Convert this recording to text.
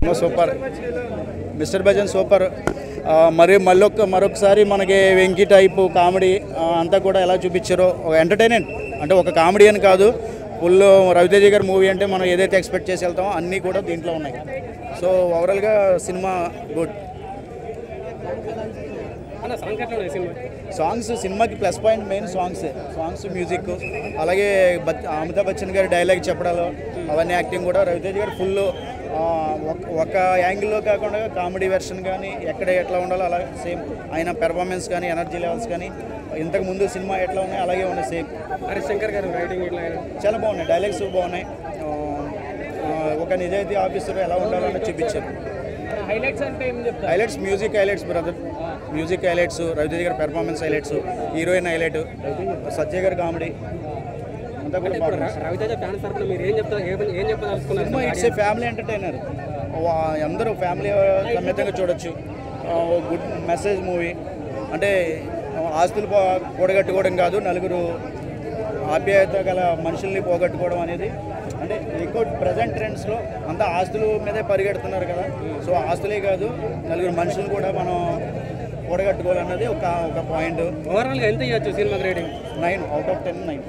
Super, mister bhajan super. మరొకసారి మనకి Venky type comedy అంతా కూడా ఎలా చూపించారో, ఒక ఎంటర్టైన్మెంట్ అంటే ఒక కామెడీ అని కాదు, ఫుల్ రవితేజ గారి మూవీ అంటే మనం ఏదైతే ఎక్స్పెక్ట్ చేసి వెళ్తామో అన్నీ కూడా దీంట్లో ఉన్నాయి. సో ఓవరాల్గా సినిమా గుడ్. సాంగ్స్ సినిమాకి plus point main songs music, అలాగే అమితాబ్ బచ్చన్ గారి డైలాగ్ చెప్పడాలు అవన్నీ యాక్టింగ్ కూడా రవితేజ గారు ఫుల్ ఒక యాంగిల్లో కాకుండా కామెడీ వెర్షన్ కానీ ఎక్కడ ఎట్లా ఉండాలో అలా సేమ్ ఆయన పెర్ఫార్మెన్స్ కానీ ఎనర్జీ లెవెల్స్ కానీ ఇంతకు ముందు సినిమా ఎట్లా ఉన్నాయి అలాగే ఉన్నాయి సేమ్. హరిశంకర్ గారు రైటింగ్ చాలా బాగున్నాయి, డైలాగ్స్ బాగున్నాయి, ఒక నిజాయితీ ఆఫీసర్ ఎలా ఉండాలని చూపించారు. Highlights music highlights brother, music highlights, Ravi Teja గారి performance highlights, heroine highlight, Satya గారి కామెడీ అంతా కూడా cinema it's a family entertainer. అందరూ ఫ్యామిలీ సమేతంగా చూడొచ్చు. Good message movie. అంటే ఆస్తులు కూడగట్టుకోవడం కాదు, నలుగురు ఆప్యాయత గల మనుషుల్ని పోగొట్టుకోవడం అనేది. అంటే ఎక్కువ ప్రజెంట్ ట్రెండ్స్లో అంతా ఆస్తుల మీదే పరిగెడుతున్నారు కదా, సో ఆస్తులే కాదు నలుగురు మనుషులు కూడా మనం కూడగట్టుకోవాలన్నది ఒక పాయింట్. ఓవరాల్గా ఎంత ఇవ్వచ్చు సినిమా రేటింగ్? 9 out of 10. 9.